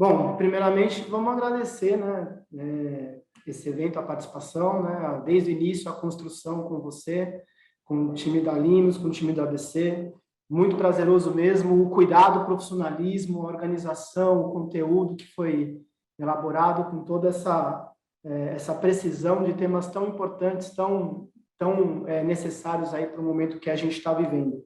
Bom, primeiramente, vamos agradecer, né, esse evento, a participação, né, desde o início, a construção com você, com o time da Linus, com o time da ABC. Muito prazeroso mesmo, o cuidado, o profissionalismo, a organização, o conteúdo que foi elaborado com toda essa precisão de temas tão importantes, tão necessários aí para o momento que a gente está vivendo.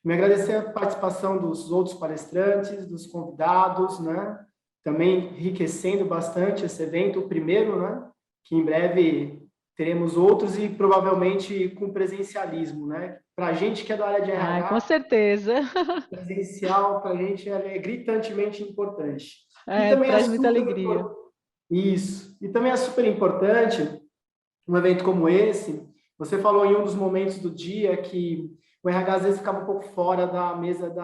Me agradecer a participação dos outros palestrantes, dos convidados, né? Também enriquecendo bastante esse evento, o primeiro, né? Que em breve teremos outros e provavelmente com presencialismo, né? Para a gente que é da área de Com RH, certeza. presencial para a gente é gritantemente importante. E também é Traz muita super alegria. importante. Isso. E também é super importante um evento como esse. Você falou em um dos momentos do dia que o RH às vezes ficava um pouco fora da mesa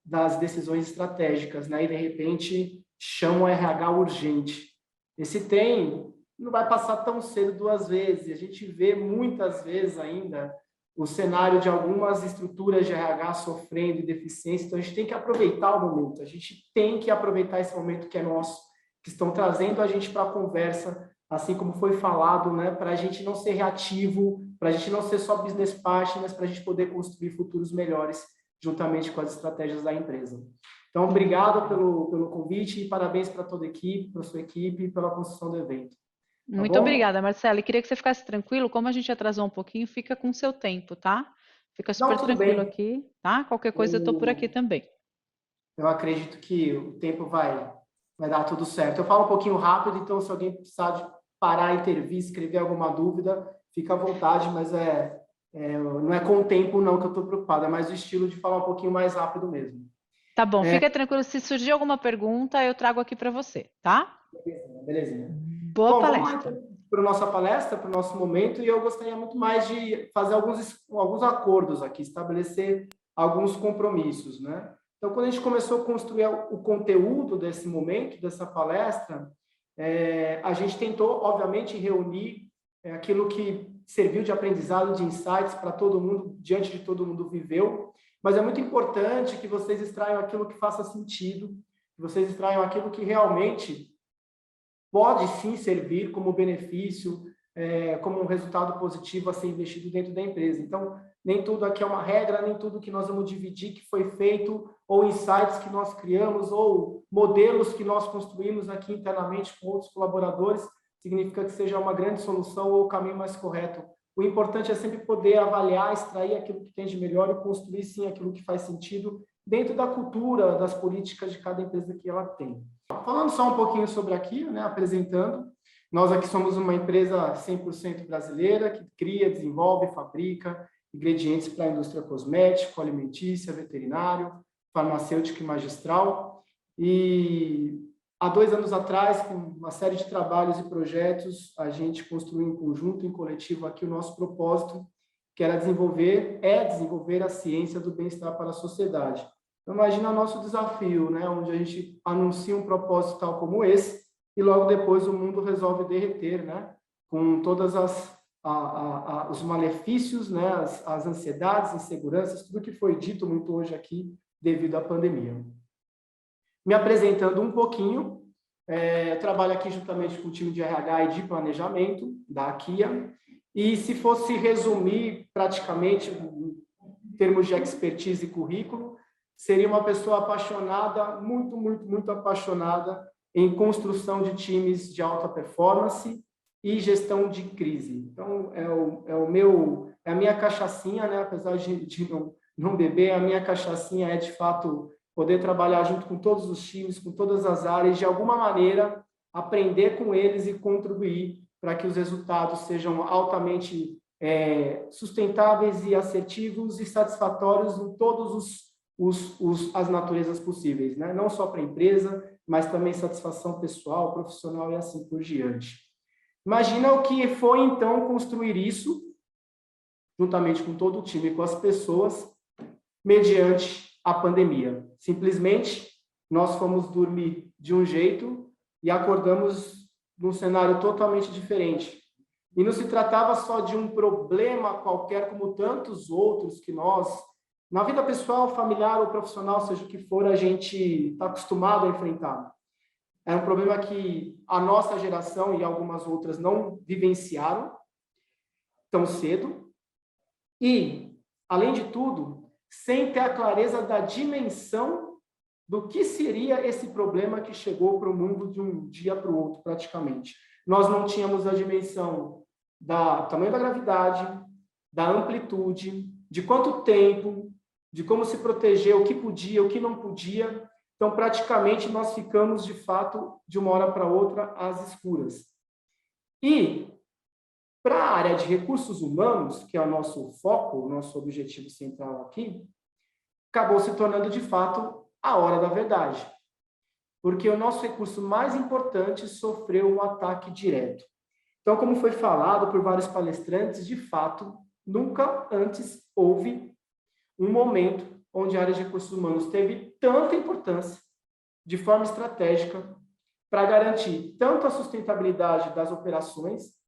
das decisões estratégicas, né? E de repente chama o RH urgente. Esse trem não vai passar tão cedo duas vezes. A gente vê muitas vezes ainda o cenário de algumas estruturas de RH sofrendo deficiência, então a gente tem que aproveitar o momento, a gente tem que aproveitar esse momento que é nosso, que estão trazendo a gente para a conversa, assim como foi falado, né, para a gente não ser reativo, para a gente não ser só business partner, mas para a gente poder construir futuros melhores juntamente com as estratégias da empresa. Então, obrigado pelo convite e parabéns para toda a equipe, para a sua equipe e pela construção do evento. Tá Muito bom? obrigada, Marcela. E queria que você ficasse tranquilo, como a gente atrasou um pouquinho, fica com o seu tempo, tá? Fica Não, super tudo tranquilo bem. aqui, tá? Qualquer coisa eu tô por aqui também. Eu acredito que o tempo vai dar tudo certo. Eu falo um pouquinho rápido, então se alguém precisar de parar a entrevista, escrever alguma dúvida, fica à vontade, mas não é com o tempo não que eu estou preocupado, é mais o estilo de falar um pouquinho mais rápido mesmo. Tá bom, fica tranquilo. Se surgir alguma pergunta, eu trago aqui para você, tá? Belezinha, belezinha. Boa Bom, vamos lá palestra. então para a nossa palestra, para o nosso momento, e eu gostaria muito mais de fazer alguns acordos aqui, estabelecer alguns compromissos, né? Então, quando a gente começou a construir o conteúdo desse momento, dessa palestra, a gente tentou, obviamente, reunir aquilo que serviu de aprendizado, de insights para todo mundo, diante de todo mundo viveu, mas é muito importante que vocês extraiam aquilo que faça sentido, que vocês extraiam aquilo que realmente pode sim servir como benefício, como um resultado positivo a ser investido dentro da empresa. Então, nem tudo aqui é uma regra, nem tudo que nós vamos dividir que foi feito, ou insights que nós criamos, ou modelos que nós construímos aqui internamente com outros colaboradores, significa que seja uma grande solução ou o caminho mais correto. O importante é sempre poder avaliar, extrair aquilo que tem de melhor e construir sim aquilo que faz sentido dentro da cultura, das políticas de cada empresa que ela tem. Falando só um pouquinho sobre aqui, né, apresentando, nós aqui somos uma empresa 100% brasileira que cria, desenvolve, fabrica ingredientes para a indústria cosmética, alimentícia, veterinário, farmacêutica e magistral. E há 2 anos atrás, com uma série de trabalhos e projetos, a gente construiu em conjunto, em coletivo aqui o nosso propósito, que era desenvolver a ciência do bem-estar para a sociedade. Então, imagina o nosso desafio, né? Onde a gente anuncia um propósito tal como esse e logo depois o mundo resolve derreter, né? Com todas os malefícios, né? As ansiedades, inseguranças, tudo que foi dito muito hoje aqui devido à pandemia. Me apresentando um pouquinho, eu trabalho aqui juntamente com o time de RH e de planejamento da Kia, e se fosse resumir praticamente em termos de expertise e currículo, seria uma pessoa apaixonada, muito, muito, muito apaixonada em construção de times de alta performance e gestão de crise. Então, é a minha cachaçinha, né? Apesar de não beber, a minha cachaçinha é, de fato, poder trabalhar junto com todos os times, com todas as áreas, de alguma maneira, aprender com eles e contribuir para que os resultados sejam altamente sustentáveis e assertivos e satisfatórios em todos as naturezas possíveis, né? Não só para a empresa, mas também satisfação pessoal, profissional e assim por diante. Imagina o que foi, então, construir isso, juntamente com todo o time, com as pessoas, mediante a pandemia. Simplesmente, nós fomos dormir de um jeito e acordamos num cenário totalmente diferente. E não se tratava só de um problema qualquer, como tantos outros que nós, na vida pessoal, familiar ou profissional, seja o que for, a gente está acostumado a enfrentar. É um problema que a nossa geração e algumas outras não vivenciaram tão cedo. E, além de tudo, sem ter a clareza da dimensão do que seria esse problema que chegou para o mundo de um dia para o outro, praticamente. Nós não tínhamos a dimensão do tamanho da gravidade, da amplitude, de quanto tempo, de como se proteger, o que podia, o que não podia. Então, praticamente, nós ficamos, de fato, de uma hora para outra, às escuras. E, para a área de recursos humanos, que é o nosso foco, o nosso objetivo central aqui, acabou se tornando, de fato, a hora da verdade. Porque o nosso recurso mais importante sofreu um ataque direto. Então, como foi falado por vários palestrantes, de fato, nunca antes houve um momento onde a área de recursos humanos teve tanta importância, de forma estratégica, para garantir tanto a sustentabilidade das operações,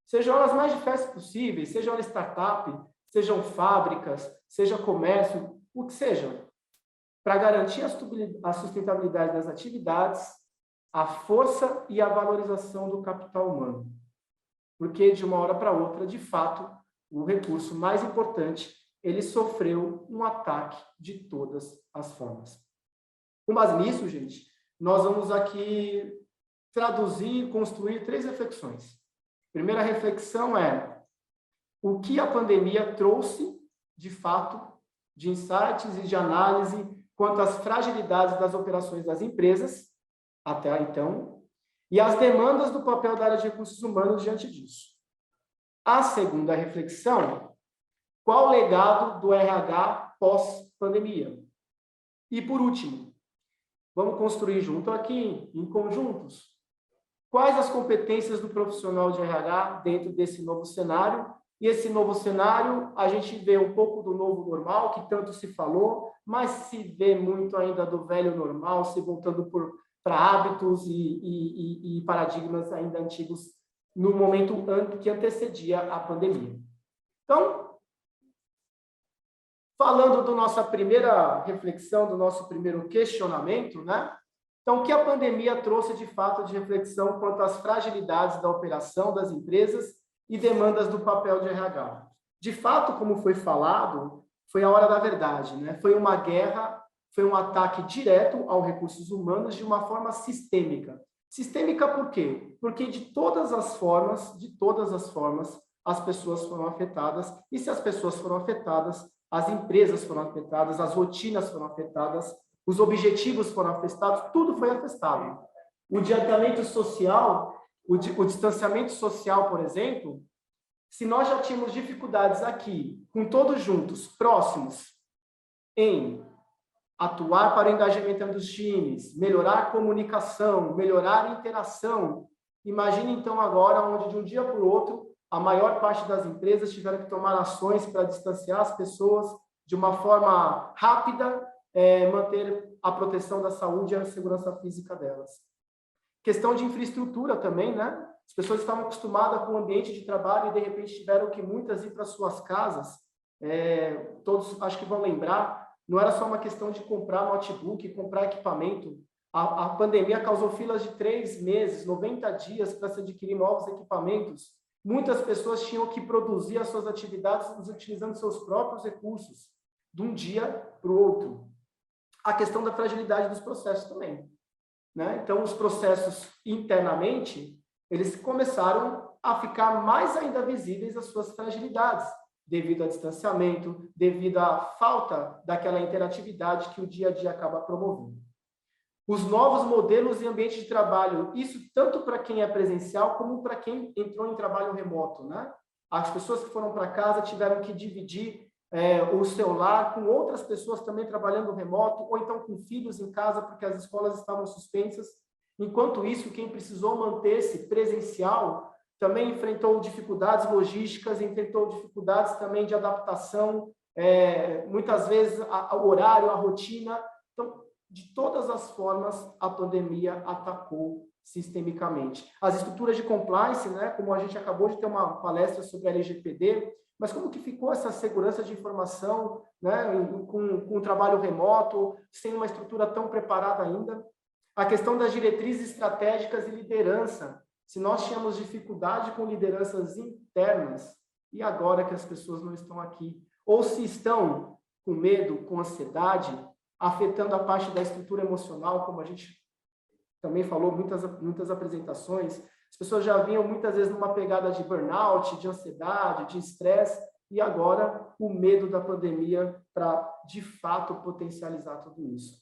sejam elas mais diversas possíveis, sejam elas startup, sejam fábricas, seja comércio, o que seja, para garantir a sustentabilidade das atividades, a força e a valorização do capital humano. Porque, de uma hora para outra, de fato, o recurso mais importante, ele sofreu um ataque de todas as formas. Com base nisso, gente, nós vamos aqui traduzir e construir 3 reflexões. Primeira reflexão é o que a pandemia trouxe, de fato, de insights e de análise quanto às fragilidades das operações das empresas, até então, e as demandas do papel da área de recursos humanos diante disso. A segunda reflexão, qual o legado do RH pós-pandemia? E, por último, vamos construir junto aqui, em conjuntos, quais as competências do profissional de RH dentro desse novo cenário. E esse novo cenário, a gente vê um pouco do novo normal, que tanto se falou, mas se vê muito ainda do velho normal, se voltando para hábitos e paradigmas ainda antigos no momento que antecedia a pandemia. Então, falando da nossa primeira reflexão, do nosso primeiro questionamento, né? Então, o que a pandemia trouxe de fato de reflexão quanto às fragilidades da operação das empresas e demandas do papel de RH? De fato, como foi falado, foi a hora da verdade, né? Foi uma guerra, foi um ataque direto aos recursos humanos de uma forma sistêmica. Sistêmica por quê? Porque de todas as formas, as pessoas foram afetadas, e se as pessoas foram afetadas, as empresas foram afetadas, as rotinas foram afetadas, os objetivos foram afetados, tudo foi afetado. O distanciamento social, o distanciamento social, por exemplo, se nós já tínhamos dificuldades aqui, com todos juntos, próximos, em atuar para o engajamento dos times, melhorar a comunicação, melhorar a interação, imagine então agora onde de um dia para o outro, a maior parte das empresas tiveram que tomar ações para distanciar as pessoas de uma forma rápida, manter a proteção da saúde e a segurança física delas. Questão de infraestrutura também, né? As pessoas estavam acostumadas com o ambiente de trabalho e, de repente, tiveram que muitas ir para suas casas. Todos acho que vão lembrar, não era só uma questão de comprar notebook, comprar equipamento. A pandemia causou filas de 3 meses, 90 dias para se adquirir novos equipamentos. Muitas pessoas tinham que produzir as suas atividades utilizando seus próprios recursos, de um dia para o outro. A questão da fragilidade dos processos também, né? Então, os processos internamente, eles começaram a ficar mais ainda visíveis as suas fragilidades, devido ao distanciamento, devido à falta daquela interatividade que o dia a dia acaba promovendo. Os novos modelos e ambiente de trabalho, isso tanto para quem é presencial como para quem entrou em trabalho remoto, né? As pessoas que foram para casa tiveram que dividir o celular com outras pessoas também trabalhando remoto, ou então com filhos em casa porque as escolas estavam suspensas. Enquanto isso, quem precisou manter-se presencial também enfrentou dificuldades logísticas, enfrentou dificuldades também de adaptação, muitas vezes o horário, a rotina. Então, de todas as formas, a pandemia atacou sistemicamente. As estruturas de compliance, né, como a gente acabou de ter uma palestra sobre a LGPD, mas como que ficou essa segurança de informação, né, com o trabalho remoto, sem uma estrutura tão preparada ainda? A questão das diretrizes estratégicas e liderança. Se nós tínhamos dificuldade com lideranças internas, e agora que as pessoas não estão aqui? Ou se estão com medo, com ansiedade, afetando a parte da estrutura emocional, como a gente também falou, muitas apresentações, as pessoas já vinham muitas vezes numa pegada de burnout, de ansiedade, de estresse, e agora o medo da pandemia para, de fato, potencializar tudo isso.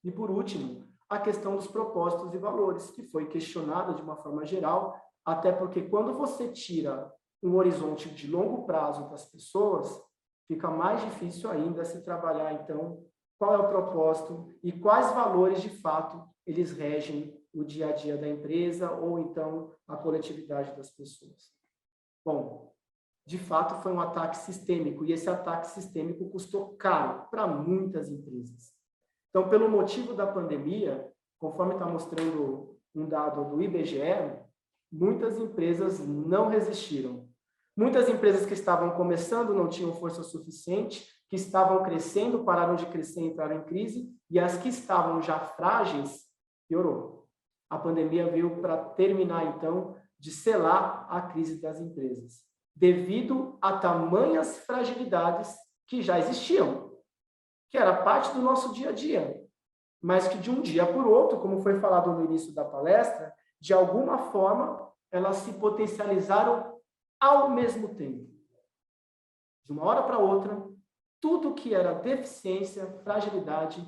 E, por último, a questão dos propósitos e valores, que foi questionada de uma forma geral, até porque quando você tira um horizonte de longo prazo das pessoas, fica mais difícil ainda se trabalhar, então, qual é o propósito e quais valores, de fato, eles regem o dia a dia da empresa ou, então, a coletividade das pessoas. Bom, de fato, foi um ataque sistêmico, e esse ataque sistêmico custou caro para muitas empresas. Então, pelo motivo da pandemia, conforme está mostrando um dado do IBGE, muitas empresas não resistiram. Muitas empresas que estavam começando não tinham força suficiente, que estavam crescendo, pararam de crescer e entraram em crise, e as que estavam já frágeis, piorou. A pandemia veio para terminar, então, de selar a crise das empresas, devido a tamanhas fragilidades que já existiam, que era parte do nosso dia a dia, mas que de um dia por outro, como foi falado no início da palestra, de alguma forma, elas se potencializaram ao mesmo tempo. De uma hora para outra, tudo que era deficiência, fragilidade,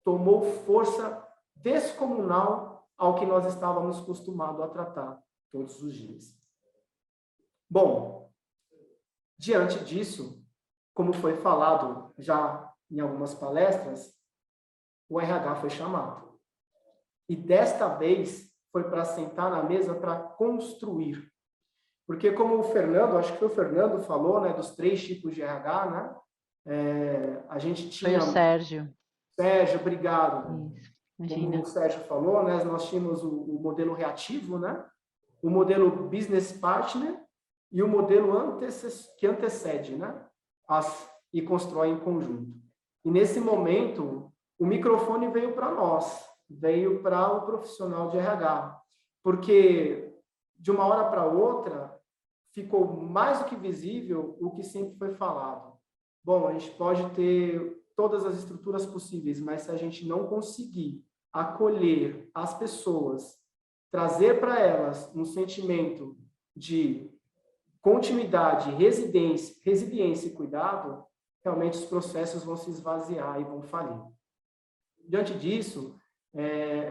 tomou força descomunal ao que nós estávamos acostumados a tratar todos os dias. Bom, diante disso, como foi falado já em algumas palestras, o RH foi chamado. E desta vez foi para sentar na mesa para construir. Porque como o Fernando, acho que foi o Fernando falou, né, dos 3 tipos de RH, né? A gente tinha... Foi o Sérgio. Sérgio, obrigado. Isso, imagina. Como o Sérgio falou, né, nós tínhamos o modelo reativo, né? O modelo business partner e o modelo que antecede, né? E constrói em conjunto. E nesse momento, o microfone veio para nós, veio para o profissional de RH, porque de uma hora para outra ficou mais do que visível o que sempre foi falado. Bom, a gente pode ter todas as estruturas possíveis, mas se a gente não conseguir acolher as pessoas, trazer para elas um sentimento de continuidade, resiliência e cuidado, realmente os processos vão se esvaziar e vão falir. Diante disso,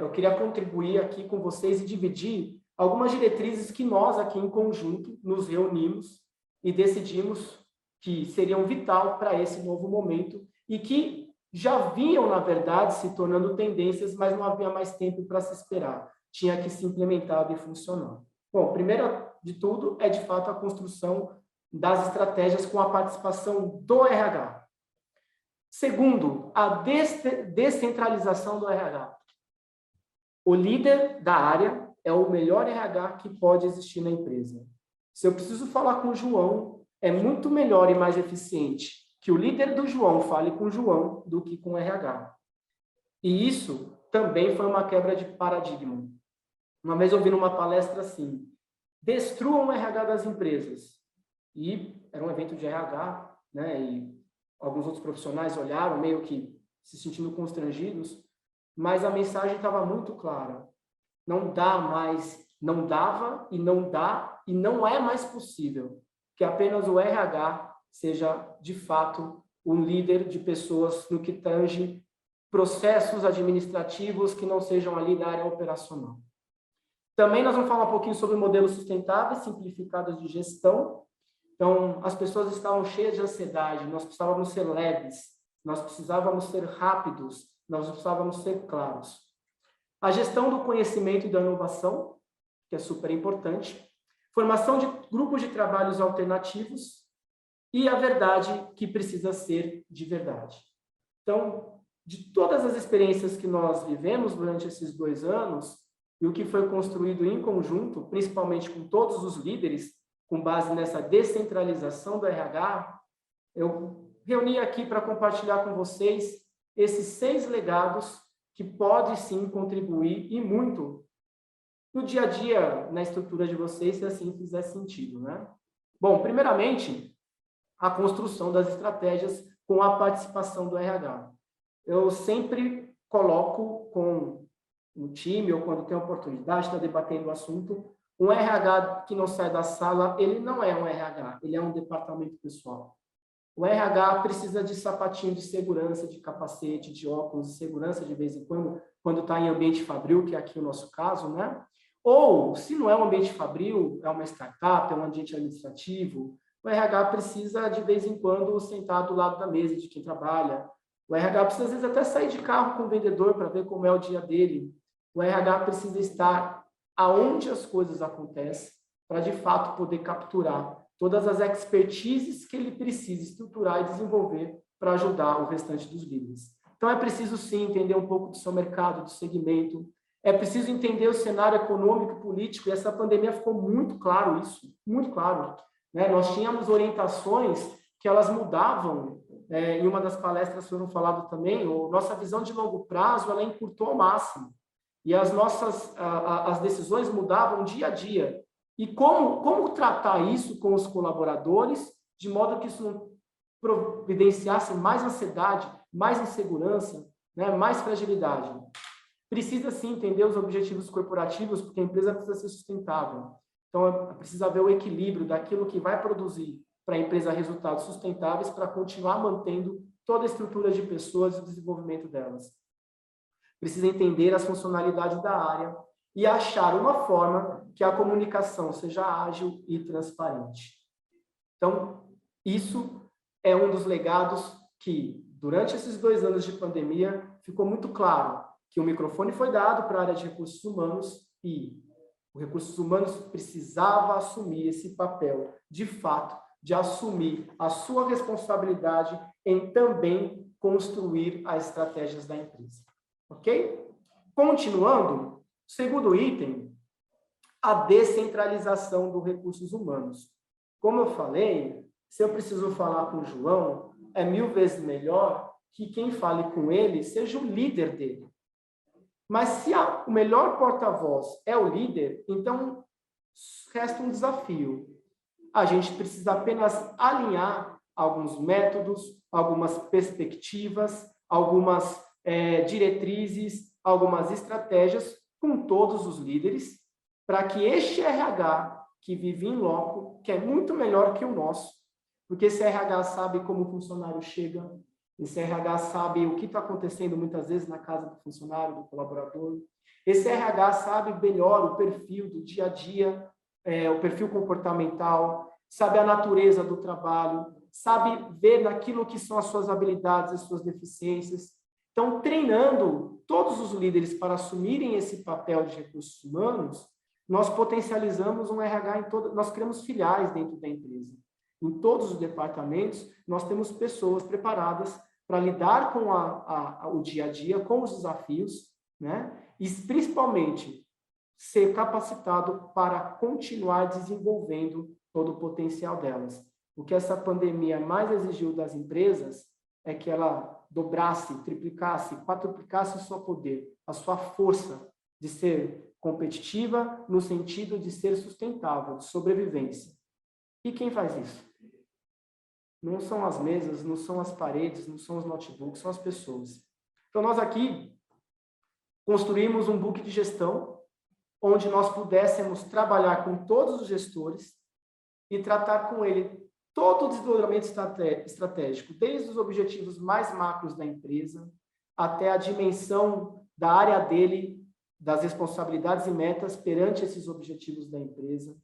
eu queria contribuir aqui com vocês e dividir algumas diretrizes que nós aqui em conjunto nos reunimos e decidimos que seriam vital para esse novo momento e que já vinham, na verdade, se tornando tendências, mas não havia mais tempo para se esperar. Tinha que se implementar e funcionar. Bom, primeiro de tudo é, de fato, a construção das estratégias com a participação do RH. Segundo, a descentralização do RH. O líder da área é o melhor RH que pode existir na empresa. Se eu preciso falar com o João, é muito melhor e mais eficiente que o líder do João fale com o João do que com o RH. E isso também foi uma quebra de paradigma. Uma vez eu ouvi numa palestra assim, destruam o RH das empresas. E era um evento de RH, né? E alguns outros profissionais olharam meio que se sentindo constrangidos, mas a mensagem estava muito clara. Não dá mais, não dava e não dá e não é mais possível que apenas o RH seja, de fato, um líder de pessoas no que tange processos administrativos que não sejam ali da área operacional. Também nós vamos falar um pouquinho sobre modelos sustentáveis, simplificados de gestão. Então, as pessoas estavam cheias de ansiedade, nós precisávamos ser leves, nós precisávamos ser rápidos, nós precisávamos ser claros. A gestão do conhecimento e da inovação, que é super importante. Formação de grupos de trabalhos alternativos e a verdade que precisa ser de verdade. Então, de todas as experiências que nós vivemos durante esses 2 anos e o que foi construído em conjunto, principalmente com todos os líderes, com base nessa descentralização do RH, eu reuni aqui para compartilhar com vocês esses 6 legados que pode sim contribuir e muito no dia a dia, na estrutura de vocês, se assim fizer sentido, né? Bom, primeiramente, a construção das estratégias com a participação do RH. Eu sempre coloco com o time, ou quando tem oportunidade, está debatendo o assunto, um RH que não sai da sala, ele não é um RH, ele é um departamento pessoal. O RH precisa de sapatinho de segurança, de capacete, de óculos de segurança de vez em quando está em ambiente fabril, que é aqui o nosso caso, né? Ou, se não é um ambiente fabril, é uma startup, é um ambiente administrativo, o RH precisa, de vez em quando, sentar do lado da mesa de quem trabalha. O RH precisa, às vezes, até sair de carro com o vendedor para ver como é o dia dele. O RH precisa estar aonde as coisas acontecem para, de fato, poder capturar todas as expertises que ele precisa estruturar e desenvolver para ajudar o restante dos líderes. Então, é preciso, sim, entender um pouco do seu mercado, do segmento. É preciso entender o cenário econômico e político, e essa pandemia ficou muito claro isso, muito claro. Né? Nós tínhamos orientações que elas mudavam, em uma das palestras foram falado também, nossa visão de longo prazo, ela encurtou ao máximo. E as as decisões mudavam dia a dia. E como tratar isso com os colaboradores, de modo que isso não providenciasse mais ansiedade, mais insegurança, né, mais fragilidade. Precisa, sim, entender os objetivos corporativos, porque a empresa precisa ser sustentável. Então, precisa haver o equilíbrio daquilo que vai produzir para a empresa resultados sustentáveis para continuar mantendo toda a estrutura de pessoas e o desenvolvimento delas. Precisa entender as funcionalidades da área e achar uma forma que a comunicação seja ágil e transparente. Então, isso é um dos legados que, durante esses 2 anos de pandemia, ficou muito claro que o microfone foi dado para a área de recursos humanos e o recursos humanos precisava assumir esse papel, de fato, de assumir a sua responsabilidade em também construir as estratégias da empresa. Ok? Continuando, segundo item, a descentralização dos recursos humanos. Como eu falei, se eu preciso falar com o João, é 1000 vezes melhor que quem fale com ele seja o líder dele. Mas se o melhor porta-voz é o líder, então resta um desafio. A gente precisa apenas alinhar alguns métodos, algumas perspectivas, algumas diretrizes, algumas estratégias com todos os líderes, para que este RH que vive em loco, que é muito melhor que o nosso, porque esse RH sabe como o funcionário chega, esse RH sabe o que está acontecendo muitas vezes na casa do funcionário, do colaborador. Esse RH sabe melhor o perfil do dia a dia, o perfil comportamental, sabe a natureza do trabalho, sabe ver naquilo que são as suas habilidades, as suas deficiências. Então, treinando todos os líderes para assumirem esse papel de recursos humanos, nós potencializamos um RH nós criamos filiais dentro da empresa. Em todos os departamentos, nós temos pessoas preparadas para lidar com o dia a dia, com os desafios, né? E principalmente ser capacitado para continuar desenvolvendo todo o potencial delas. O que essa pandemia mais exigiu das empresas é que ela dobrasse, triplicasse, quadruplicasse o seu poder, a sua força de ser competitiva no sentido de ser sustentável, de sobrevivência. E quem faz isso? Não são as mesas, não são as paredes, não são os notebooks, são as pessoas. Então, nós aqui construímos um book de gestão onde nós pudéssemos trabalhar com todos os gestores e tratar com ele todo o desdobramento estratégico, desde os objetivos mais macros da empresa até a dimensão da área dele, das responsabilidades e metas perante esses objetivos da empresa,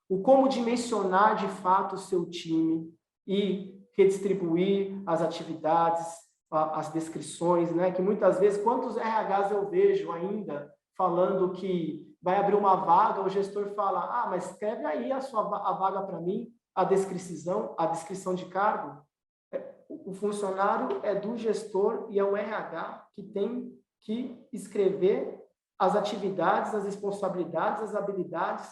o como dimensionar de fato o seu time e redistribuir as atividades, as descrições, né? Que muitas vezes, quantos RHs eu vejo ainda falando que vai abrir uma vaga, o gestor fala, mas escreve aí a vaga para mim, a descrição de cargo. O funcionário é do gestor e é o RH que tem que escrever as atividades, as responsabilidades, as habilidades.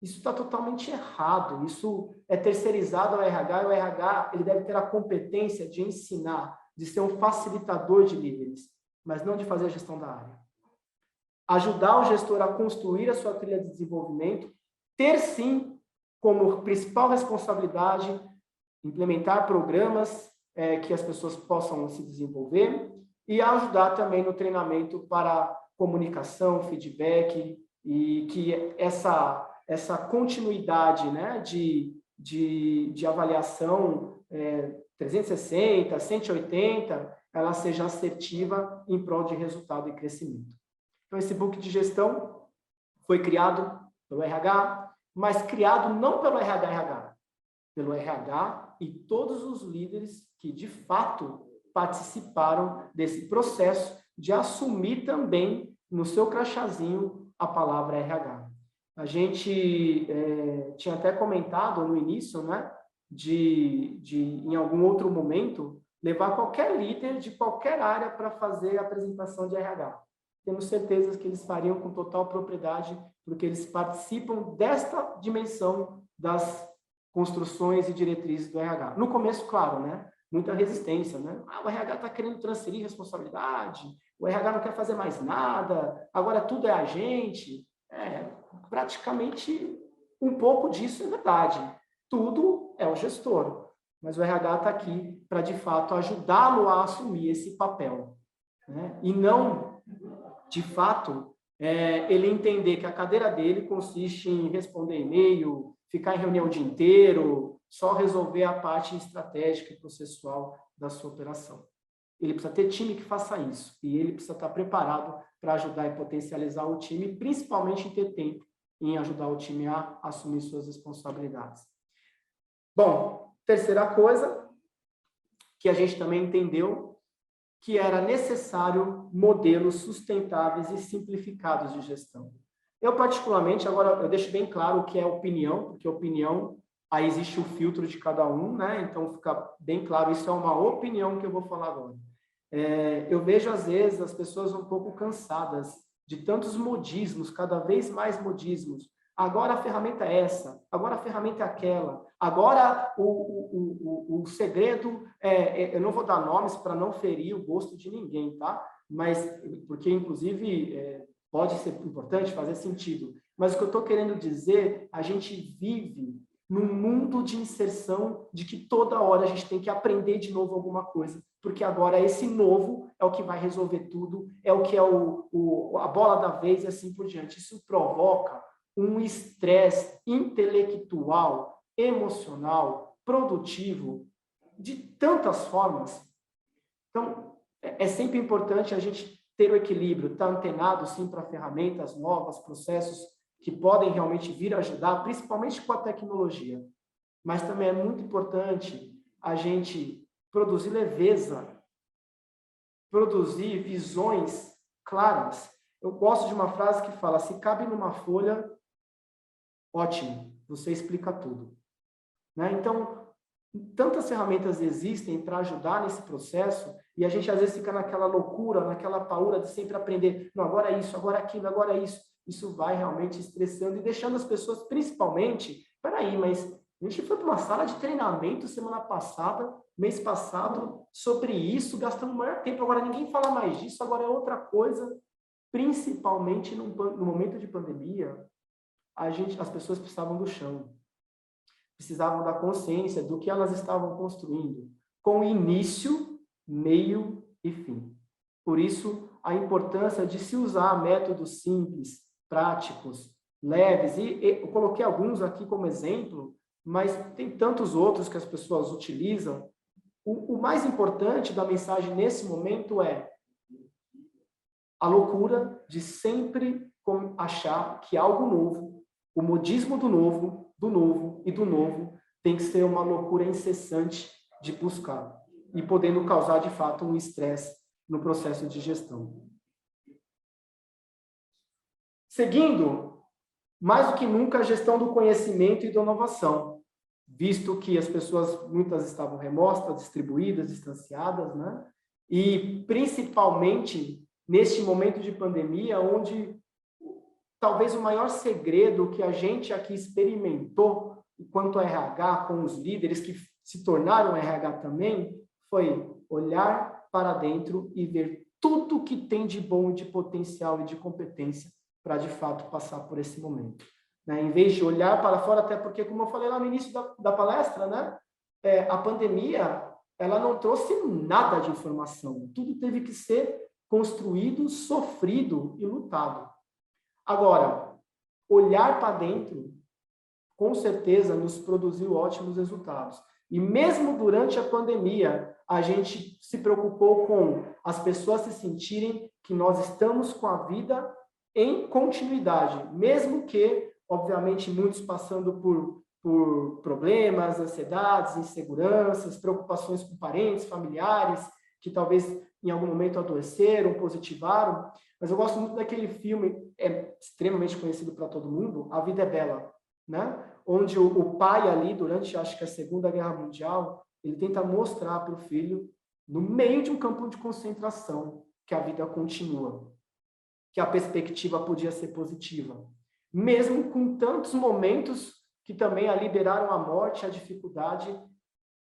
Isso está totalmente errado, isso é terceirizado ao RH, e o RH ele deve ter a competência de ensinar, de ser um facilitador de líderes. mas não de fazer a gestão da área. Ajudar o gestor a construir a sua trilha de desenvolvimento, ter sim como principal responsabilidade implementar programas que as pessoas possam se desenvolver e ajudar também no treinamento para comunicação, feedback e que essa continuidade, né, de avaliação 360, 180, ela seja assertiva em prol de resultado e crescimento. Então, esse book de gestão foi criado pelo RH, mas criado não pelo RH, pelo RH e todos os líderes que, de fato, participaram desse processo de assumir também no seu crachazinho a palavra RH. A gente tinha até comentado no início, né, em algum outro momento, levar qualquer líder de qualquer área para fazer a apresentação de RH. Temos certeza que eles fariam com total propriedade, porque eles participam desta dimensão das construções e diretrizes do RH. No começo, claro, né? Muita resistência, né? O RH está querendo transferir responsabilidade, o RH não quer fazer mais nada, agora tudo é a gente. Praticamente um pouco disso é verdade. Tudo é o gestor, mas o RH está aqui para, de fato, ajudá-lo a assumir esse papel, né? E não, de fato, ele entender que a cadeira dele consiste em responder e-mail, ficar em reunião o dia inteiro, só resolver a parte estratégica e processual da sua operação. Ele precisa ter time que faça isso, e ele precisa estar preparado para ajudar e potencializar o time, principalmente em ter tempo em ajudar o time a assumir suas responsabilidades. Bom, terceira coisa que a gente também entendeu que era necessário modelos sustentáveis e simplificados de gestão. Eu, particularmente, agora eu deixo bem claro o que é opinião, porque opinião, aí existe o filtro de cada um, né? Então fica bem claro, isso é uma opinião que eu vou falar agora. Eu vejo, às vezes, as pessoas um pouco cansadas de tantos modismos, cada vez mais modismos. Agora a ferramenta é essa, agora a ferramenta é aquela, agora o segredo, eu não vou dar nomes para não ferir o gosto de ninguém, tá? Mas, porque, inclusive, pode ser importante, fazer sentido. Mas o que eu estou querendo dizer, a gente vive num mundo de inserção de que toda hora a gente tem que aprender de novo alguma coisa, porque agora esse novo é o que vai resolver tudo, é o que é a bola da vez e assim por diante. Isso provoca um estresse intelectual, emocional, produtivo, de tantas formas. Então, é sempre importante a gente ter o equilíbrio, estar antenado, sim, para ferramentas novas, processos que podem realmente vir ajudar, principalmente com a tecnologia. Mas também é muito importante a gente produzir leveza, produzir visões claras. Eu gosto de uma frase que fala, se cabe numa folha, ótimo, você explica tudo. Né? Então, tantas ferramentas existem para ajudar nesse processo e a gente às vezes fica naquela loucura, naquela paura de sempre aprender. Não, agora é isso, agora é aquilo, agora é isso. Isso vai realmente estressando e deixando as pessoas, principalmente, peraí, mas a gente foi para uma sala de treinamento semana passada, mês passado, sobre isso, gastando o maior tempo, agora ninguém fala mais disso, agora é outra coisa. Principalmente no momento de pandemia, as pessoas precisavam do chão, precisavam da consciência do que elas estavam construindo, com início, meio e fim. Por isso, a importância de se usar métodos simples, práticos, leves, e eu coloquei alguns aqui como exemplo, mas tem tantos outros que as pessoas utilizam. O mais importante da mensagem nesse momento é a loucura de sempre achar que algo novo, o modismo do novo e do novo, tem que ser uma loucura incessante de buscar e podendo causar, de fato, um estresse no processo de gestão. Seguindo, mais do que nunca, a gestão do conhecimento e da inovação, visto que as pessoas, muitas estavam remotas, distribuídas, distanciadas, né? E, principalmente, neste momento de pandemia, onde talvez o maior segredo que a gente aqui experimentou, enquanto RH, com os líderes que se tornaram RH também, foi olhar para dentro e ver tudo que tem de bom, de potencial e de competência para, de fato, passar por esse momento. Né? Em vez de olhar para fora, até porque, como eu falei lá no início da palestra, né? A pandemia, ela não trouxe nada de informação. Tudo teve que ser construído, sofrido e lutado. Agora, olhar para dentro, com certeza, nos produziu ótimos resultados. E mesmo durante a pandemia, a gente se preocupou com as pessoas se sentirem que nós estamos com a vida em continuidade, mesmo que, obviamente, muitos passando por problemas, ansiedades, inseguranças, preocupações com parentes, familiares, que talvez em algum momento adoeceram, positivaram. Mas eu gosto muito daquele filme, é extremamente conhecido para todo mundo, A Vida é Bela, né? Onde o pai ali, durante, acho que a Segunda Guerra Mundial, ele tenta mostrar para o filho, no meio de um campo de concentração, que a vida continua, que a perspectiva podia ser positiva. Mesmo com tantos momentos que também a liberaram a morte, a dificuldade,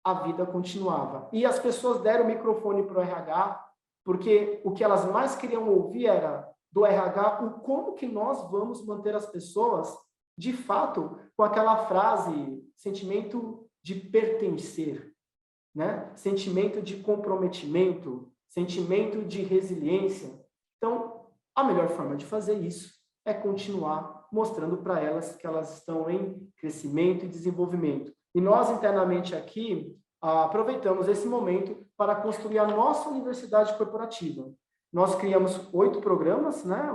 a vida continuava. E as pessoas deram o microfone para o RH, porque o que elas mais queriam ouvir era do RH o como que nós vamos manter as pessoas, de fato, com aquela frase, sentimento de pertencer, né? Sentimento de comprometimento, sentimento de resiliência. Então, a melhor forma de fazer isso é continuar mostrando para elas que elas estão em crescimento e desenvolvimento. E nós, internamente aqui, aproveitamos esse momento para construir a nossa universidade corporativa. Nós criamos 8 programas, né,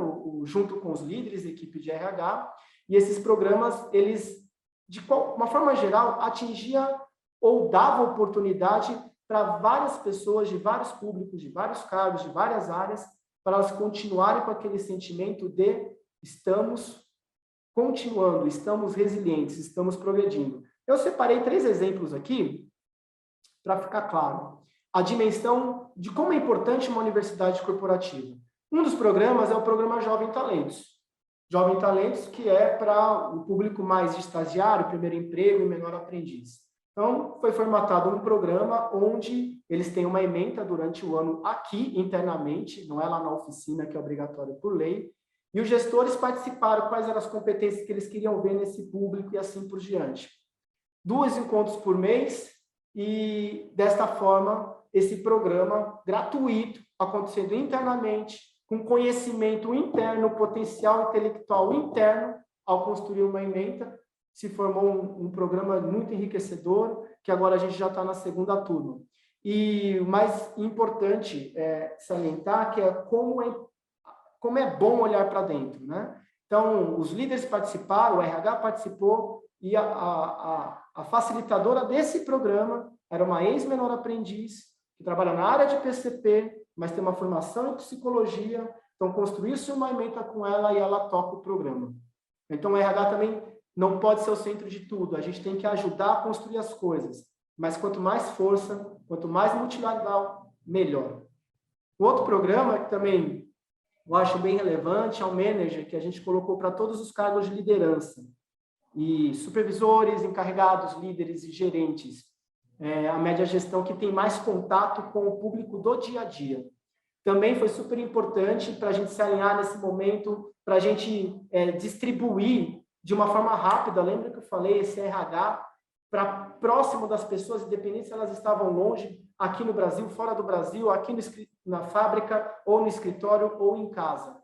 junto com os líderes da equipe de RH, e esses programas, eles, de uma forma geral, atingiam ou davam oportunidade para várias pessoas de vários públicos, de vários cargos, de várias áreas, para elas continuarem com aquele sentimento de estamos continuando, estamos resilientes, estamos progredindo. Eu separei 3 exemplos aqui, para ficar claro, a dimensão de como é importante uma universidade corporativa. Um dos programas é o programa Jovem Talentos. Jovem Talentos, que é para o público mais de estagiário, primeiro emprego e menor aprendiz. Então, foi formatado um programa onde eles têm uma ementa durante o ano aqui, internamente, não é lá na oficina, que é obrigatório por lei, e os gestores participaram, quais eram as competências que eles queriam ver nesse público e assim por diante. 2 encontros por mês, e desta forma, esse programa gratuito, acontecendo internamente, com conhecimento interno, potencial intelectual interno, ao construir uma ementa, se formou um programa muito enriquecedor, que agora a gente já está na 2ª turma. E o mais importante é salientar que é como é bom olhar para dentro, né? Então, os líderes participaram, o RH participou, e a facilitadora desse programa era uma ex-menor aprendiz, que trabalha na área de PCP, mas tem uma formação em psicologia, então construiu-se uma ementa com ela e ela toca o programa. Então, o RH também não pode ser o centro de tudo, a gente tem que ajudar a construir as coisas, mas quanto mais força, quanto mais multilateral, melhor. O outro programa que também eu acho bem relevante é o Manager, que a gente colocou para todos os cargos de liderança, e supervisores, encarregados, líderes e gerentes, a média gestão que tem mais contato com o público do dia a dia. Também foi super importante para a gente se alinhar nesse momento, para a gente distribuir de uma forma rápida, lembra que eu falei, esse RH, para próximo das pessoas, independente se elas estavam longe, aqui no Brasil, fora do Brasil, aqui na fábrica, ou no escritório, ou em casa.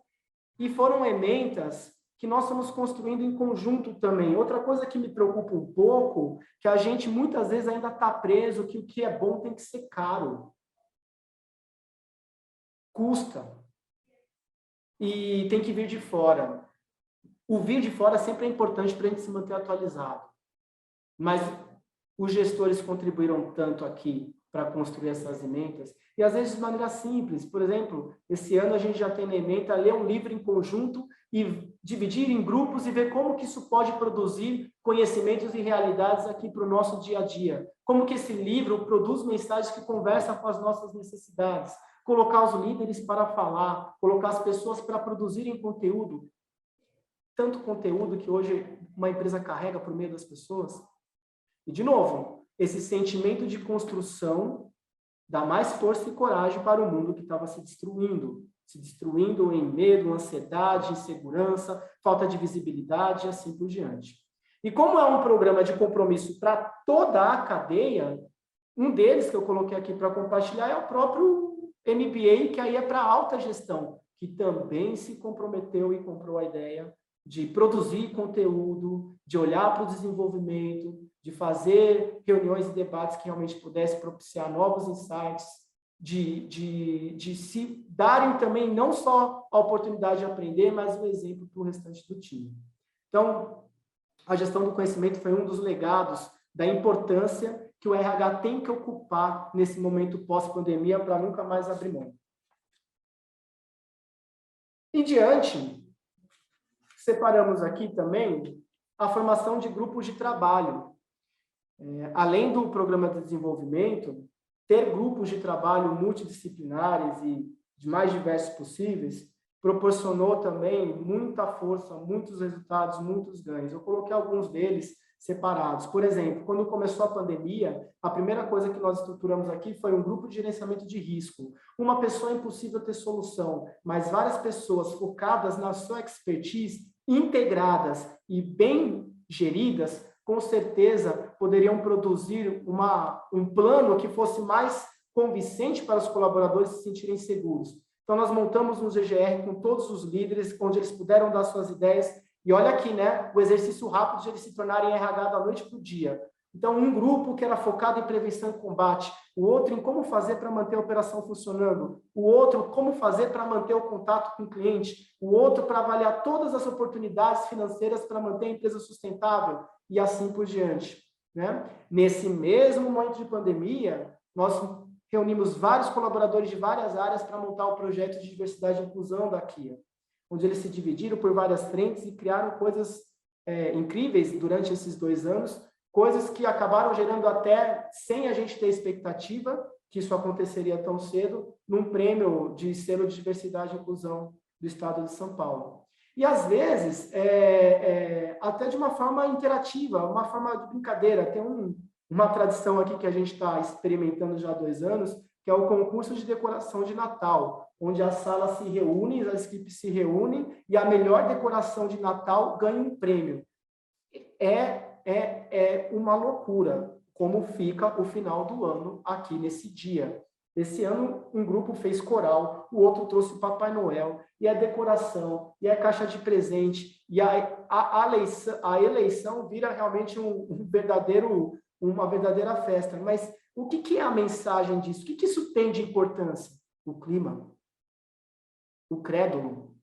E foram ementas que nós estamos construindo em conjunto também. Outra coisa que me preocupa um pouco, que a gente muitas vezes ainda está preso, que o que é bom tem que ser caro. Custa. E tem que vir de fora. O vir de fora sempre é importante para a gente se manter atualizado. Mas os gestores contribuíram tanto aqui para construir essas ementas, e às vezes de maneira simples. Por exemplo, esse ano a gente já tem na ementa ler um livro em conjunto e dividir em grupos e ver como que isso pode produzir conhecimentos e realidades aqui para o nosso dia a dia. Como que esse livro produz mensagens que conversam com as nossas necessidades. Colocar os líderes para falar, colocar as pessoas para produzirem conteúdo. Tanto conteúdo que hoje uma empresa carrega por meio das pessoas. E, de novo, esse sentimento de construção dar mais força e coragem para o mundo que estava se destruindo em medo, ansiedade, insegurança, falta de visibilidade e assim por diante. E como é um programa de compromisso para toda a cadeia, um deles que eu coloquei aqui para compartilhar é o próprio MBA, que aí é para alta gestão, que também se comprometeu e comprou a ideia de produzir conteúdo, de olhar para o desenvolvimento, de fazer reuniões e debates que realmente pudessem propiciar novos insights, de se darem também não só a oportunidade de aprender, mas o exemplo para o restante do time. Então, a gestão do conhecimento foi um dos legados da importância que o RH tem que ocupar nesse momento pós-pandemia para nunca mais abrir mão. Em diante, separamos aqui também a formação de grupos de trabalho. Além do programa de desenvolvimento, ter grupos de trabalho multidisciplinares e de mais diversos possíveis proporcionou também muita força, muitos resultados, muitos ganhos. Eu coloquei alguns deles separados. Por exemplo, quando começou a pandemia, a primeira coisa que nós estruturamos aqui foi um grupo de gerenciamento de risco. Uma pessoa é impossível ter solução, mas várias pessoas focadas na sua expertise, integradas e bem geridas, com certeza poderiam produzir um plano que fosse mais convincente para os colaboradores se sentirem seguros. Então, nós montamos um GGR com todos os líderes, onde eles puderam dar suas ideias. E olha aqui, né, o exercício rápido de eles se tornarem RH da noite para o dia. Então, um grupo que era focado em prevenção e combate, o outro em como fazer para manter a operação funcionando, o outro como fazer para manter o contato com o cliente, o outro para avaliar todas as oportunidades financeiras para manter a empresa sustentável, e assim por diante, né? Nesse mesmo momento de pandemia, nós reunimos vários colaboradores de várias áreas para montar o projeto de diversidade e inclusão da Kia, onde eles se dividiram por várias frentes e criaram coisas incríveis durante esses 2 anos, coisas que acabaram gerando até, sem a gente ter expectativa que isso aconteceria tão cedo, num prêmio de selo de diversidade e inclusão do Estado de São Paulo. E, às vezes, até de uma forma interativa, uma forma de brincadeira. Tem uma tradição aqui que a gente está experimentando já há 2 anos, que é o concurso de decoração de Natal, onde as salas se reúnem, as equipes se reúnem, e a melhor decoração de Natal ganha um prêmio. É uma loucura como fica o final do ano aqui nesse dia. Esse ano, um grupo fez coral, o outro trouxe Papai Noel, e a decoração, e a caixa de presente, e a eleição vira realmente uma verdadeira festa. Mas o que é a mensagem disso? O que isso tem de importância? O clima, o crédulo,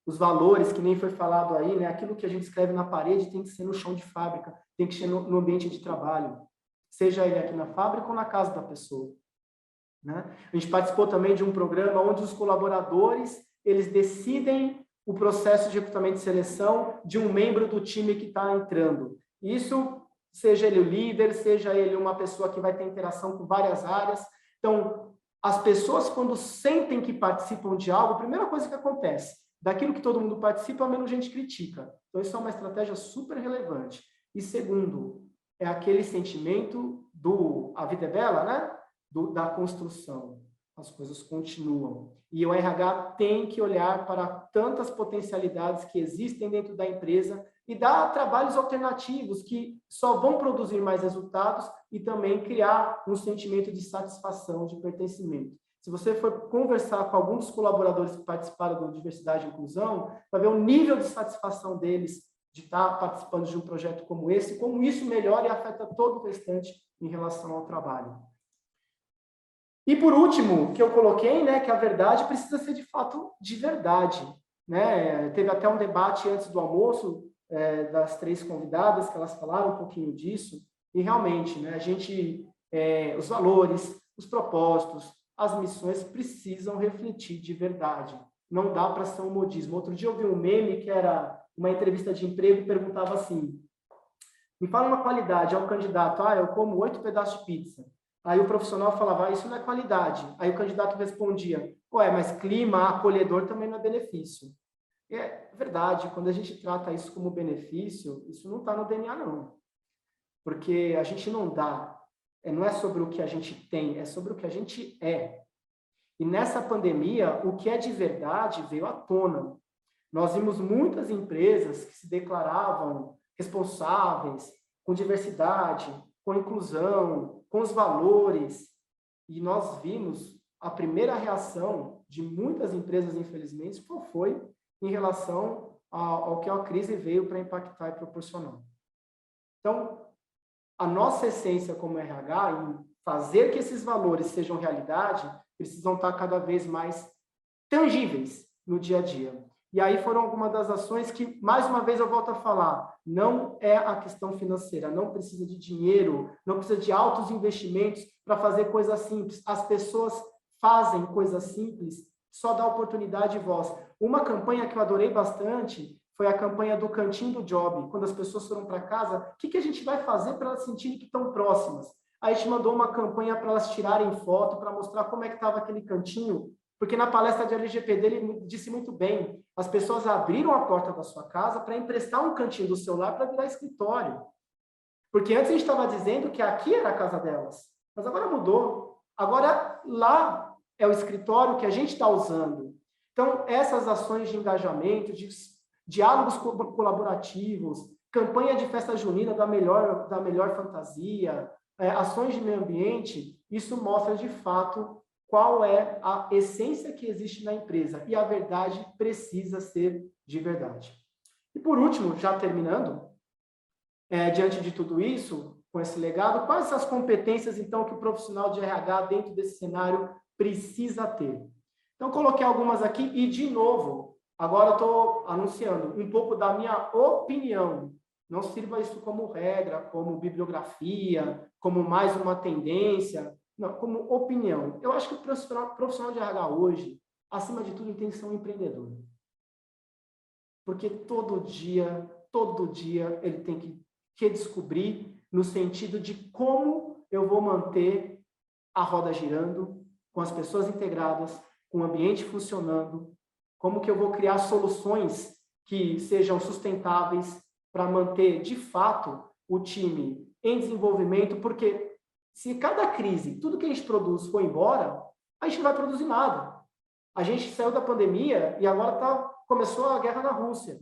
os valores, que nem foi falado aí, né? Aquilo que a gente escreve na parede tem que ser no chão de fábrica, tem que ser no ambiente de trabalho, seja ele aqui na fábrica ou na casa da pessoa. Né? A gente participou também de um programa onde os colaboradores eles decidem o processo de recrutamento e seleção de um membro do time que está entrando. Isso, seja ele o líder, seja ele uma pessoa que vai ter interação com várias áreas. Então, as pessoas, quando sentem que participam de algo, a primeira coisa que acontece, daquilo que todo mundo participa, menos gente critica. Então, isso é uma estratégia super relevante. E segundo, é aquele sentimento a vida é bela, né? Da construção. As coisas continuam. E o RH tem que olhar para tantas potencialidades que existem dentro da empresa e dar trabalhos alternativos que só vão produzir mais resultados e também criar um sentimento de satisfação, de pertencimento. Se você for conversar com alguns dos colaboradores que participaram do Diversidade e Inclusão, vai ver o nível de satisfação deles de estar participando de um projeto como esse, como isso melhora e afeta todo o restante em relação ao trabalho. E, por último, que eu coloquei, né, que a verdade precisa ser, de fato, de verdade. Né? Teve até um debate antes do almoço das 3 convidadas, que elas falaram um pouquinho disso, e realmente, né, os valores, os propósitos, as missões precisam refletir de verdade. Não dá para ser um modismo. Outro dia eu vi um meme que era uma entrevista de emprego e perguntava assim, me fala uma qualidade ao candidato, eu como 8 pedaços de pizza. Aí o profissional falava, isso não é qualidade. Aí o candidato respondia, mas clima acolhedor também não é benefício. E é verdade, quando a gente trata isso como benefício, isso não está no DNA, não. Porque a gente não dá não é sobre o que a gente tem, é sobre o que a gente é. E nessa pandemia, o que é de verdade veio à tona. Nós vimos muitas empresas que se declaravam responsáveis com diversidade, com inclusão, com os valores, e nós vimos a primeira reação de muitas empresas, infelizmente, foi em relação ao que a crise veio para impactar e proporcionar. Então, a nossa essência como RH, em fazer que esses valores sejam realidade, precisam estar cada vez mais tangíveis no dia a dia. E aí foram algumas das ações que, mais uma vez, eu volto a falar, não é a questão financeira, não precisa de dinheiro, não precisa de altos investimentos para fazer coisas simples. As pessoas fazem coisas simples, só dá oportunidade e voz. Uma campanha que eu adorei bastante foi a campanha do Cantinho do Job. Quando as pessoas foram para casa, o que a gente vai fazer para elas sentirem que estão próximas? Aí a gente mandou uma campanha para elas tirarem foto, para mostrar como é que estava aquele cantinho, porque na palestra de LGPD ele disse muito bem, as pessoas abriram a porta da sua casa para emprestar um cantinho do celular para virar escritório. Porque antes a gente estava dizendo que aqui era a casa delas, mas agora mudou. Agora lá é o escritório que a gente está usando. Então, essas ações de engajamento, de diálogos colaborativos, campanha de festa junina da melhor fantasia, ações de meio ambiente, isso mostra de fato qual é a essência que existe na empresa. E a verdade precisa ser de verdade. E por último, já terminando, diante de tudo isso, com esse legado, quais as competências, então, que o profissional de RH dentro desse cenário precisa ter? Então, coloquei algumas aqui e, de novo, agora estou anunciando um pouco da minha opinião. Não sirva isso como regra, como bibliografia, como mais uma tendência. Não, como opinião. Eu acho que o profissional de RH hoje, acima de tudo, ele tem que ser um empreendedor. Porque todo dia, ele tem que redescobrir no sentido de como eu vou manter a roda girando, com as pessoas integradas, com o ambiente funcionando, como que eu vou criar soluções que sejam sustentáveis para manter, de fato, o time em desenvolvimento, porque se cada crise, tudo que a gente produz for embora, a gente não vai produzir nada. A gente saiu da pandemia e agora começou a guerra na Rússia.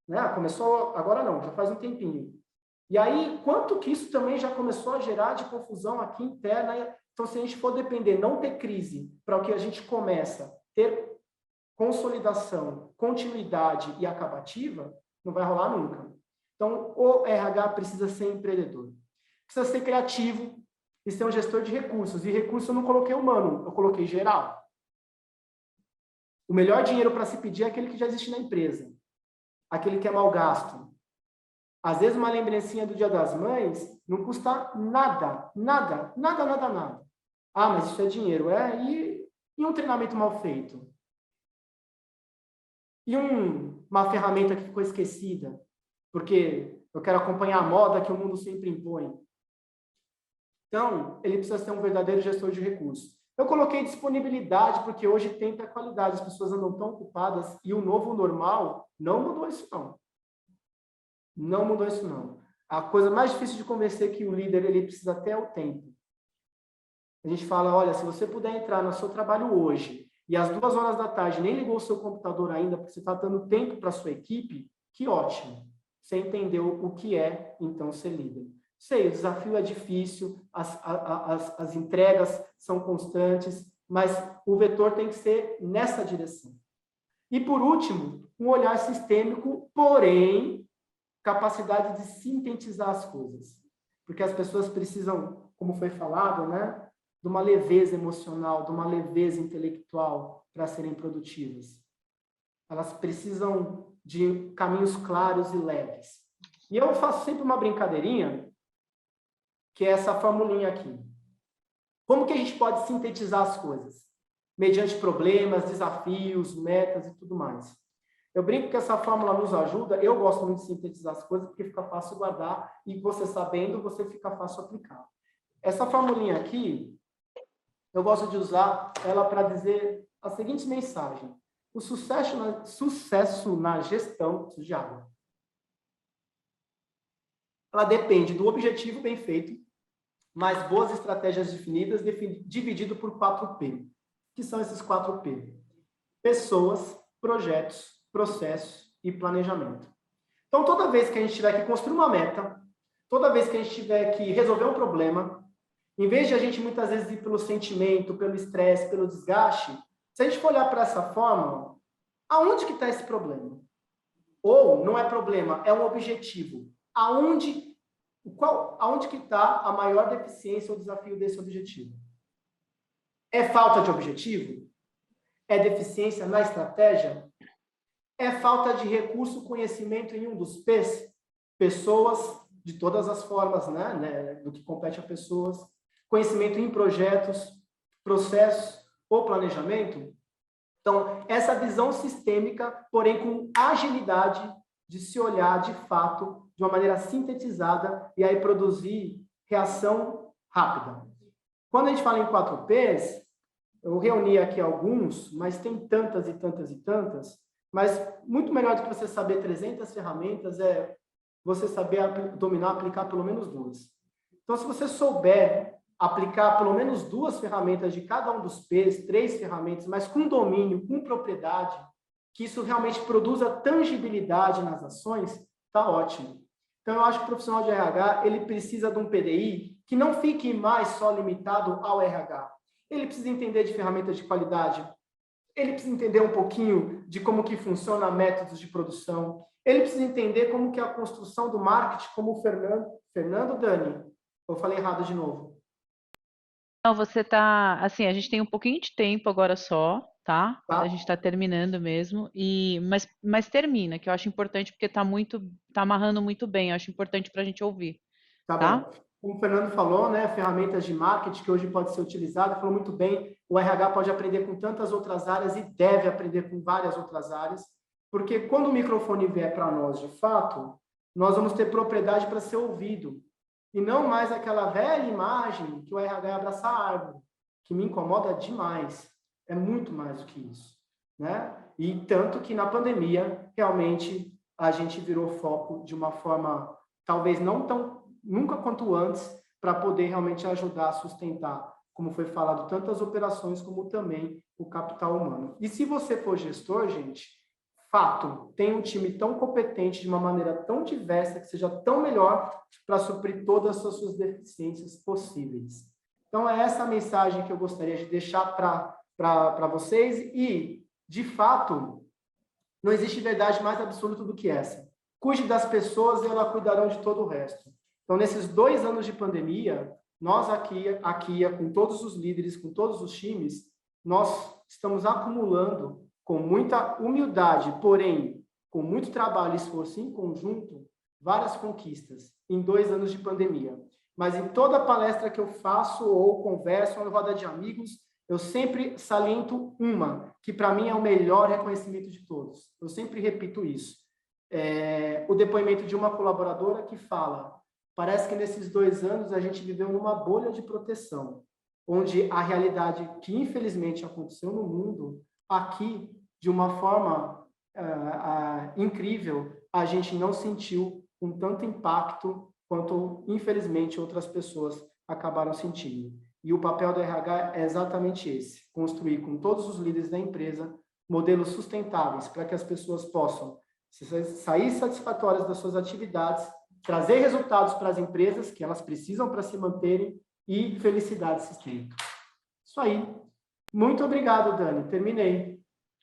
Né? Começou, agora não, já faz um tempinho. E aí, quanto que isso também já começou a gerar de confusão aqui interna? Então, se a gente for depender, não ter crise, para o que a gente começa, ter consolidação, continuidade e acabativa, não vai rolar nunca. Então, o RH precisa ser empreendedor. Precisa ser criativo e ser um gestor de recursos. E recurso eu não coloquei humano, eu coloquei geral. O melhor dinheiro para se pedir é aquele que já existe na empresa. Aquele que é mal gasto. Às vezes, uma lembrancinha do Dia das Mães não custa nada, nada, nada, nada, nada. Ah, mas isso é dinheiro. E um treinamento mal feito? E uma ferramenta que ficou esquecida? Porque eu quero acompanhar a moda que o mundo sempre impõe. Então, ele precisa ser um verdadeiro gestor de recursos. Eu coloquei disponibilidade, porque hoje tem a qualidade, as pessoas andam tão ocupadas, e o novo normal não mudou isso, não. Não mudou isso, não. A coisa mais difícil de convencer que o líder ele precisa até o tempo. A gente fala, olha, se você puder entrar no seu trabalho hoje, e às 2 horas da tarde nem ligou o seu computador ainda, porque você está dando tempo para a sua equipe, que ótimo. Você entendeu o que é, então, ser líder. Sei, o desafio é difícil, as entregas são constantes, mas o vetor tem que ser nessa direção. E, por último, um olhar sistêmico, porém, capacidade de sintetizar as coisas. Porque as pessoas precisam, como foi falado, né, de uma leveza emocional, de uma leveza intelectual para serem produtivas. Elas precisam de caminhos claros e leves. E eu faço sempre uma brincadeirinha, que é essa formulinha aqui. Como que a gente pode sintetizar as coisas? Mediante problemas, desafios, metas e tudo mais. Eu brinco que essa fórmula nos ajuda, eu gosto muito de sintetizar as coisas, porque fica fácil guardar, e você sabendo, você fica fácil aplicar. Essa formulinha aqui, eu gosto de usar ela para dizer a seguinte mensagem. O sucesso na gestão de água. Ela depende do objetivo bem feito, mais boas estratégias definidas, dividido por 4P. Que são esses 4P? Pessoas, projetos, processos e planejamento. Então, toda vez que a gente tiver que construir uma meta, toda vez que a gente tiver que resolver um problema, em vez de a gente muitas vezes ir pelo sentimento, pelo estresse, pelo desgaste, se a gente for olhar para essa fórmula, aonde que está esse problema? Ou não é problema, é um objetivo. Aonde que está a maior deficiência ou desafio desse objetivo? É falta de objetivo? É deficiência na estratégia? É falta de recurso, conhecimento em um dos P's? Pessoas, de todas as formas, né, do que compete a pessoas. Conhecimento em projetos, processos ou planejamento. Então, essa visão sistêmica, porém com agilidade de se olhar de fato, de uma maneira sintetizada, e aí produzir reação rápida. Quando a gente fala em 4Ps, eu reuni aqui alguns, mas tem tantas e tantas e tantas, mas muito melhor do que você saber 300 ferramentas é você saber dominar, aplicar pelo menos duas. Então, se você souber aplicar pelo menos duas ferramentas de cada um dos P's, 3 ferramentas, mas com domínio, com propriedade, que isso realmente produza tangibilidade nas ações, tá ótimo. Então, eu acho que o profissional de RH, ele precisa de um PDI que não fique mais só limitado ao RH. Ele precisa entender de ferramentas de qualidade, ele precisa entender um pouquinho de como que funciona métodos de produção, ele precisa entender como que é a construção do marketing, como o Fernando Dani, eu falei errado de novo. Não, você tá, assim, a gente tem um pouquinho de tempo agora só, tá? Tá? A gente está terminando mesmo, mas termina, que eu acho importante porque tá amarrando muito bem, eu acho importante para a gente ouvir, Tá tá? bom. Como o Fernando falou, né, ferramentas de marketing que hoje pode ser utilizada, falou muito bem, o RH pode aprender com tantas outras áreas e deve aprender com várias outras áreas, porque quando o microfone vier para nós, de fato, nós vamos ter propriedade para ser ouvido, e não mais aquela velha imagem que o RH abraça a árvore, que me incomoda demais. É muito mais do que isso, né? E tanto que na pandemia, realmente, a gente virou foco de uma forma talvez não tão nunca quanto antes, para poder realmente ajudar a sustentar, como foi falado, tantas operações como também o capital humano. E se você for gestor, gente, fato, tem um time tão competente, de uma maneira tão diversa, que seja tão melhor para suprir todas as suas deficiências possíveis. Então, é essa a mensagem que eu gostaria de deixar para vocês e, de fato, não existe verdade mais absoluta do que essa. Cuide das pessoas e elas cuidarão de todo o resto. Então, nesses 2 anos de pandemia, nós aqui, com todos os líderes, com todos os times, nós estamos acumulando com muita humildade, porém, com muito trabalho e esforço em conjunto, várias conquistas em 2 anos de pandemia. Mas em toda palestra que eu faço ou converso, uma roda de amigos, eu sempre saliento uma, que para mim é o melhor reconhecimento de todos. Eu sempre repito isso. O depoimento de uma colaboradora que fala: parece que nesses 2 anos a gente viveu numa bolha de proteção, onde a realidade que infelizmente aconteceu no mundo, aqui, de uma forma incrível, a gente não sentiu com tanto impacto quanto, infelizmente, outras pessoas acabaram sentindo. E o papel do RH é exatamente esse: construir com todos os líderes da empresa modelos sustentáveis para que as pessoas possam sair satisfatórias das suas atividades, trazer resultados para as empresas que elas precisam para se manterem e felicidade e sustento. Isso aí. Muito obrigado, Dani. Terminei.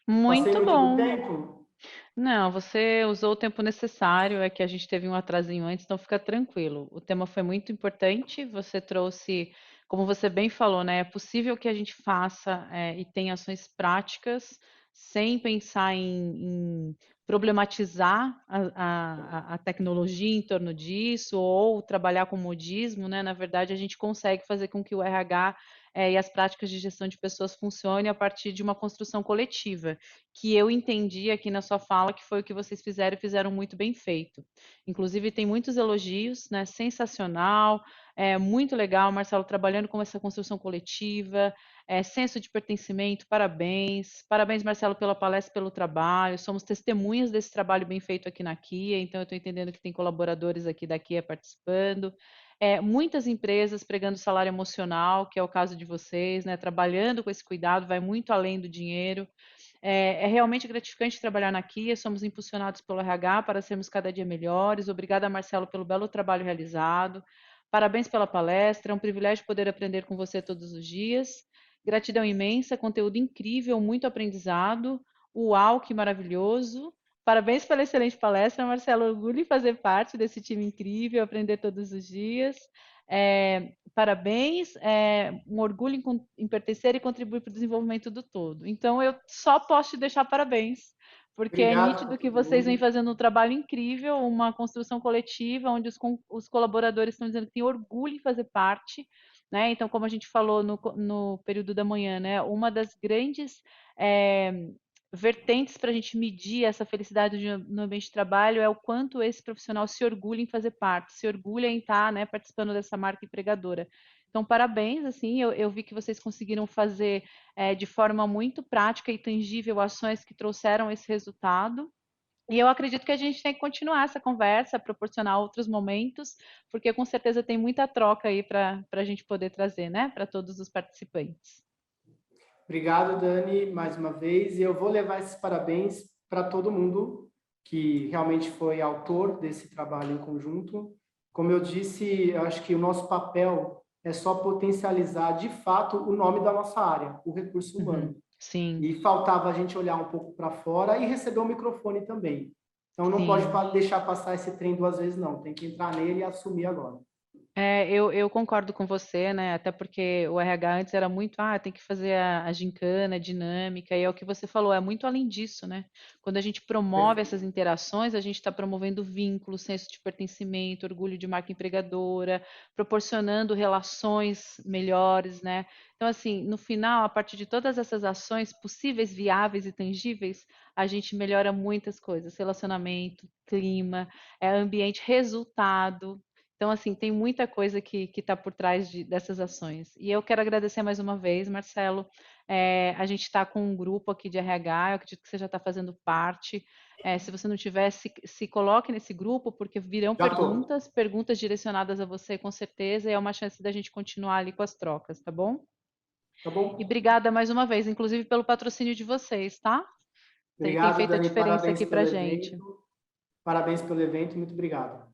Passei Muito muito do bom. tempo? Não, você usou o tempo necessário, é que a gente teve um atrasinho antes, então fica tranquilo. O tema foi muito importante, você trouxe, como você bem falou, né? É possível que a gente faça e tenha ações práticas sem pensar em problematizar a tecnologia em torno disso ou trabalhar com modismo, né? Na verdade, a gente consegue fazer com que o RH e as práticas de gestão de pessoas funcionem a partir de uma construção coletiva que eu entendi aqui na sua fala que foi o que vocês fizeram e fizeram muito bem feito. Inclusive, tem muitos elogios, né? Sensacional, muito legal, Marcelo, trabalhando com essa construção coletiva, senso de pertencimento, parabéns. Parabéns, Marcelo, pela palestra, pelo trabalho. Somos testemunhas desse trabalho bem feito aqui na Kia, então eu estou entendendo que tem colaboradores aqui da Kia participando. muitas empresas pregando salário emocional, que é o caso de vocês, né? Trabalhando com esse cuidado, vai muito além do dinheiro. É realmente gratificante trabalhar na Kia, somos impulsionados pelo RH para sermos cada dia melhores. Obrigada, Marcelo, pelo belo trabalho realizado. Parabéns pela palestra, é um privilégio poder aprender com você todos os dias. Gratidão imensa, conteúdo incrível, muito aprendizado. Uau, que maravilhoso! Parabéns pela excelente palestra, Marcelo. Orgulho em fazer parte desse time incrível, aprender todos os dias. Parabéns, um orgulho em pertencer e contribuir para o desenvolvimento do todo. Então, eu só posso te deixar parabéns, porque é Obrigado nítido por que todo vocês vêm mundo. fazendo um trabalho incrível, uma construção coletiva, onde os colaboradores estão dizendo que têm orgulho em fazer parte. Né? Então, como a gente falou no período da manhã, né? Uma das grandes vertentes para a gente medir essa felicidade no ambiente de trabalho é o quanto esse profissional se orgulha em fazer parte, se orgulha em estar, né, participando dessa marca empregadora. Então, parabéns, assim, eu vi que vocês conseguiram fazer de forma muito prática e tangível ações que trouxeram esse resultado. E eu acredito que a gente tem que continuar essa conversa, proporcionar outros momentos, porque com certeza tem muita troca aí para a gente poder trazer, né, para todos os participantes. Obrigado, Dani, mais uma vez. E eu vou levar esses parabéns para todo mundo que realmente foi autor desse trabalho em conjunto. Como eu disse, eu acho que o nosso papel é só potencializar, de fato, o nome da nossa área, o recurso humano. Sim, E faltava a gente olhar um pouco para fora e receber o microfone também. Então, não pode sim. deixar passar esse trem duas vezes, não. Tem que entrar nele e assumir agora. Eu concordo com você, né? Até porque o RH antes era muito, tem que fazer a gincana, a dinâmica, e é o que você falou, é muito além disso, né? Quando a gente promove essas Perfeito. interações, a gente está promovendo vínculos, senso de pertencimento, orgulho de marca empregadora, proporcionando relações melhores, né? Então, assim, no final, a partir de todas essas ações possíveis, viáveis e tangíveis, a gente melhora muitas coisas, relacionamento, clima, ambiente, resultado. Então, assim, tem muita coisa que está por trás dessas ações. E eu quero agradecer mais uma vez, Marcelo. A gente está com um grupo aqui de RH, eu acredito que você já está fazendo parte. Se você não tiver, se coloque nesse grupo, porque virão Já estou. perguntas direcionadas a você, com certeza, e é uma chance da gente continuar ali com as trocas, tá bom? Tá E bom? obrigada mais uma vez, inclusive pelo patrocínio de vocês, tá? Tem Obrigado, feito a Dani. diferença Parabéns aqui pelo pra gente. evento. Parabéns pelo evento. Muito obrigado.